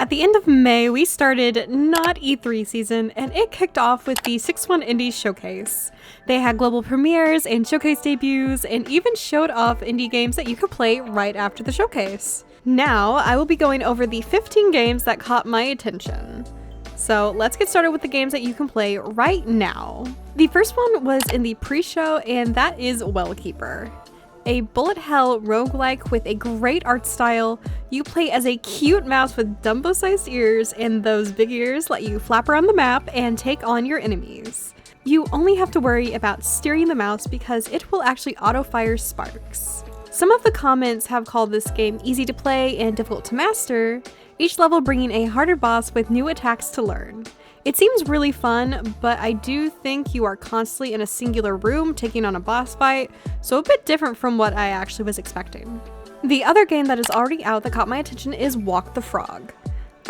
At the end of May, we started not E3 season, and it kicked off with the 6-1 Indies Showcase. They had global premieres and showcase debuts, and even showed off indie games that you could play right after the showcase. Now, I will be going over the 15 games that caught my attention. So let's get started with the games that you can play right now. The first one was in the pre-show, and that is Wellkeeper. A bullet hell roguelike with a great art style. You play as a cute mouse with Dumbo-sized ears, and those big ears let you flap around the map and take on your enemies. You only have to worry about steering the mouse because it will actually auto-fire sparks. Some of the comments have called this game easy to play and difficult to master, each level bringing a harder boss with new attacks to learn. It seems really fun, but I do think you are constantly in a singular room taking on a boss fight, so a bit different from what I actually was expecting. The other game that is already out that caught my attention is Walk the Frog.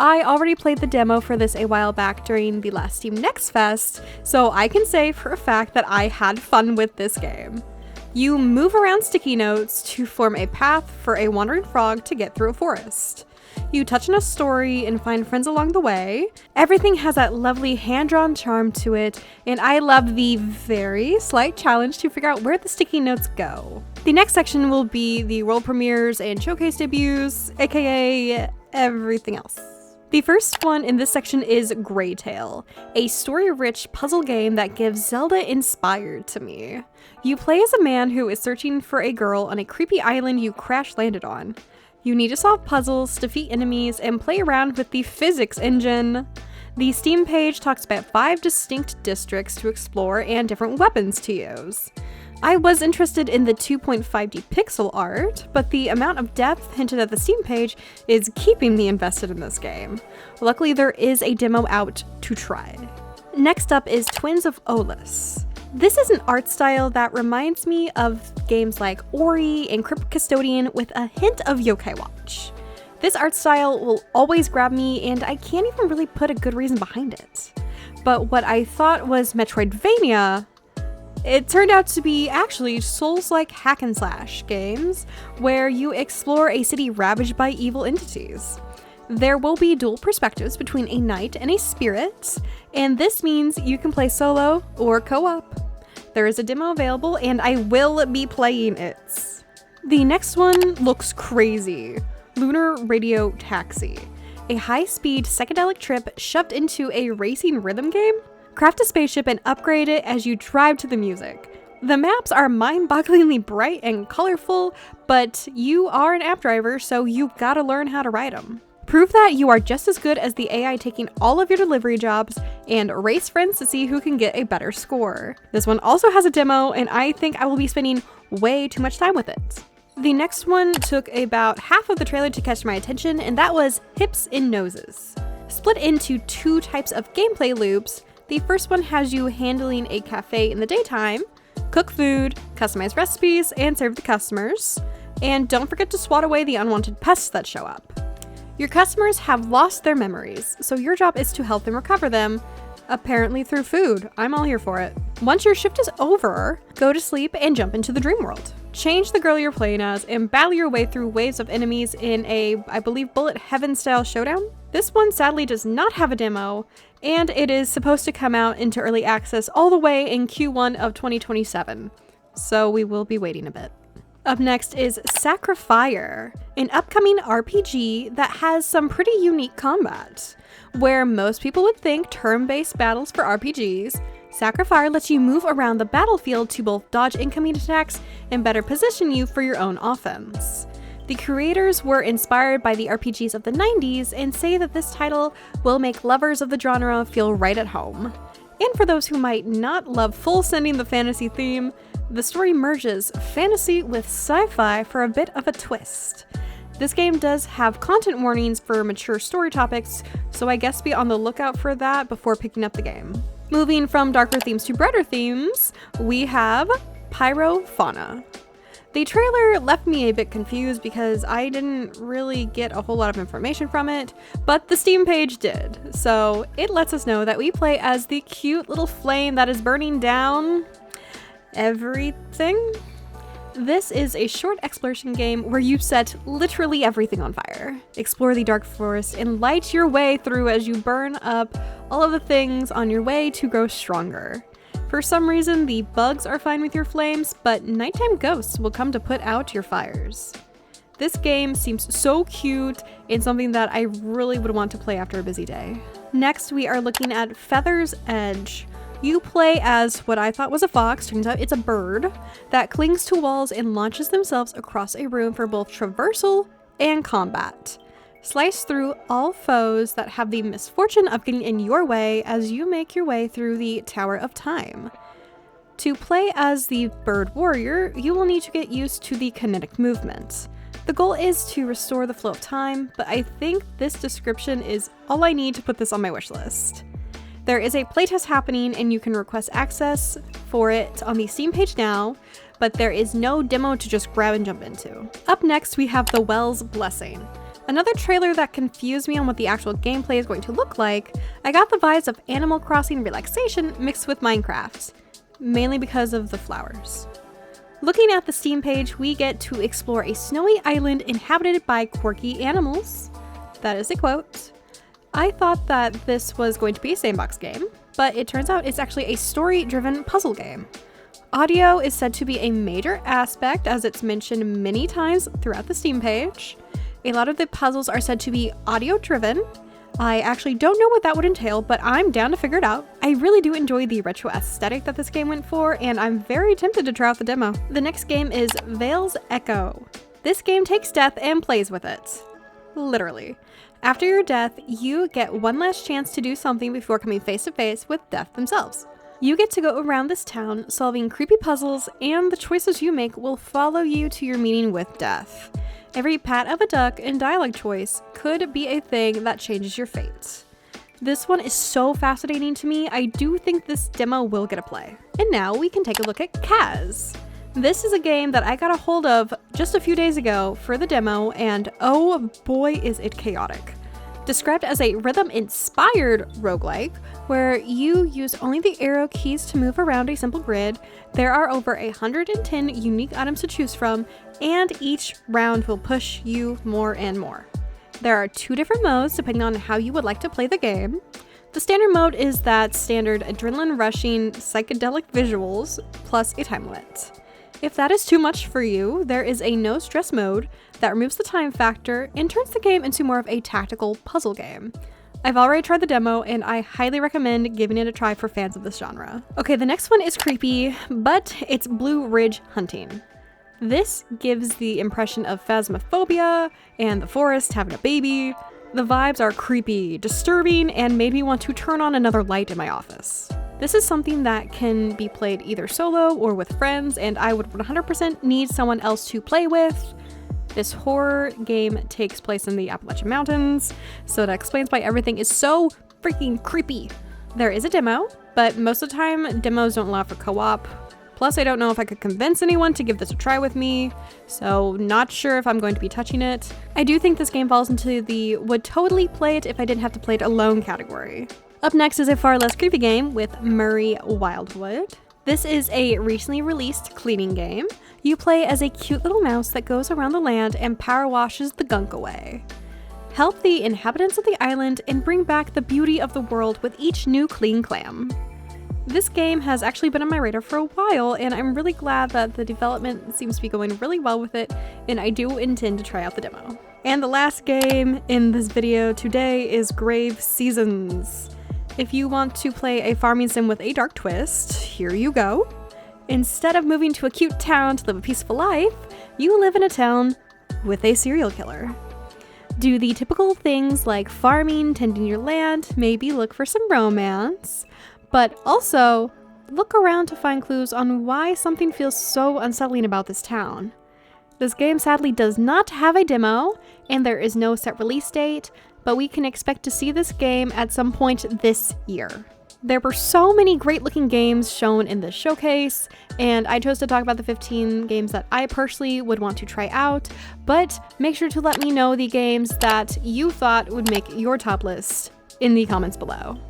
I already played the demo for this a while back during the last Steam Next Fest, so I can say for a fact that I had fun with this game. You move around sticky notes to form a path for a wandering frog to get through a forest. You touch on a story and find friends along the way. Everything has that lovely hand-drawn charm to it, and I love the very slight challenge to figure out where the sticky notes go. The next section will be the world premieres and showcase debuts, aka everything else. The first one in this section is Greytail, a story-rich puzzle game that gives Zelda-inspired to me. You play as a man who is searching for a girl on a creepy island you crash-landed on. You need to solve puzzles, defeat enemies, and play around with the physics engine. The Steam page talks about 5 distinct districts to explore and different weapons to use. I was interested in the 2.5D pixel art, but the amount of depth hinted at the Steam page is keeping me invested in this game. Luckily, there is a demo out to try. Next up is Twins of Olus. This is an art style that reminds me of games like Ori and Crypt Custodian with a hint of Yokai Watch. This art style will always grab me, and I can't even really put a good reason behind it. But what I thought was Metroidvania, it turned out to be actually Souls-like hack and slash games where you explore a city ravaged by evil entities. There will be dual perspectives between a knight and a spirit, and this means you can play solo or co-op. There is a demo available, and I will be playing it. The next one looks crazy. lunr.rdio.taxi, a high-speed psychedelic trip shoved into a racing rhythm game. Craft a spaceship and upgrade it as you drive to the music. The maps are mind-bogglingly bright and colorful, but you are an app driver, so you gotta learn how to ride them. Prove that you are just as good as the AI taking all of your delivery jobs, and race friends to see who can get a better score. This one also has a demo, and I think I will be spending way too much time with it. The next one took about half of the trailer to catch my attention, and that was Hips and Noses. Split into 2 types of gameplay loops, the first one has you handling a cafe in the daytime, cook food, customize recipes, and serve the customers, and don't forget to swat away the unwanted pests that show up. Your customers have lost their memories, so your job is to help them recover them, apparently through food. I'm all here for it. Once your shift is over, go to sleep and jump into the dream world. Change the girl you're playing as and battle your way through waves of enemies in a, I believe, bullet heaven style showdown. This one sadly does not have a demo, and it is supposed to come out into early access all the way in Q1 of 2027, so we will be waiting a bit. Up next is Scarifire, an upcoming RPG that has some pretty unique combat. Where most people would think turn-based battles for RPGs, Scarifire lets you move around the battlefield to both dodge incoming attacks and better position you for your own offense. The creators were inspired by the RPGs of the 90s and say that this title will make lovers of the genre feel right at home. And for those who might not love full-sending the fantasy theme, the story merges fantasy with sci-fi for a bit of a twist. This game does have content warnings for mature story topics, so I guess be on the lookout for that before picking up the game. Moving from darker themes to brighter themes, we have Pirofauna. The trailer left me a bit confused because I didn't really get a whole lot of information from it, but the Steam page did. So it lets us know that we play as the cute little flame that is burning down everything. This is a short exploration game where you set literally everything on fire. Explore the dark forest and light your way through as you burn up all of the things on your way to grow stronger. For some reason, the bugs are fine with your flames, but nighttime ghosts will come to put out your fires. This game seems so cute and something that I really would want to play after a busy day. Next, we are looking at Feather's Edge. You play as what I thought was a fox, turns out it's a bird, that clings to walls and launches themselves across a room for both traversal and combat. Slice through all foes that have the misfortune of getting in your way as you make your way through the Tower of Time. To play as the bird warrior, you will need to get used to the kinetic movement. The goal is to restore the flow of time, but I think this description is all I need to put this on my wish list. There is a playtest happening and you can request access for it on the Steam page now, but there is no demo to just grab and jump into. Up next, we have The Whale's Blessing. Another trailer that confused me on what the actual gameplay is going to look like. I got the vibes of Animal Crossing relaxation mixed with Minecraft, mainly because of the flowers. Looking at the Steam page, we get to explore a snowy island inhabited by quirky animals. That is a quote. I thought that this was going to be a sandbox game, but it turns out it's actually a story-driven puzzle game. Audio is said to be a major aspect, as it's mentioned many times throughout the Steam page. A lot of the puzzles are said to be audio-driven. I actually don't know what that would entail, but I'm down to figure it out. I really do enjoy the retro aesthetic that this game went for, and I'm very tempted to try out the demo. The next game is Vale's Echo. This game takes death and plays with it. Literally. After your death, you get one last chance to do something before coming face to face with death themselves. You get to go around this town solving creepy puzzles, and the choices you make will follow you to your meeting with death. Every pat of a duck and dialogue choice could be a thing that changes your fate. This one is so fascinating to me. I do think this demo will get a play. And now we can take a look at Kaz. This is a game that I got a hold of just a few days ago for the demo, and oh boy is it chaotic. Described as a rhythm-inspired roguelike, where you use only the arrow keys to move around a simple grid, there are over 110 unique items to choose from, and each round will push you more and more. There are 2 different modes depending on how you would like to play the game. The standard mode is that standard adrenaline-rushing psychedelic visuals plus a time limit. If that is too much for you, there is a no-stress mode that removes the time factor and turns the game into more of a tactical puzzle game. I've already tried the demo, and I highly recommend giving it a try for fans of this genre. Okay, the next one is creepy, but it's Blue Ridge Hunting. This gives the impression of phasmophobia and the forest having a baby. The vibes are creepy, disturbing, and made me want to turn on another light in my office. This is something that can be played either solo or with friends, and I would 100% need someone else to play with. This horror game takes place in the Appalachian Mountains, so that explains why everything is so freaking creepy. There is a demo, but most of the time demos don't allow for co-op. Plus, I don't know if I could convince anyone to give this a try with me, so not sure if I'm going to be touching it. I do think this game falls into the would totally play it if I didn't have to play it alone category. Up next is a far less creepy game with Muri Wildwood. This is a recently released cleaning game. You play as a cute little mouse that goes around the land and power washes the gunk away. Help the inhabitants of the island and bring back the beauty of the world with each new clean clam. This game has actually been on my radar for a while, and I'm really glad that the development seems to be going really well with it, and I do intend to try out the demo. And the last game in this video today is Grave Seasons. If you want to play a farming sim with a dark twist, here you go. Instead of moving to a cute town to live a peaceful life, you live in a town with a serial killer. Do the typical things like farming, tending your land, maybe look for some romance, but also look around to find clues on why something feels so unsettling about this town. This game sadly does not have a demo, and there is no set release date, but we can expect to see this game at some point this year. There were so many great looking games shown in this showcase, and I chose to talk about the 15 games that I personally would want to try out, but make sure to let me know the games that you thought would make your top list in the comments below.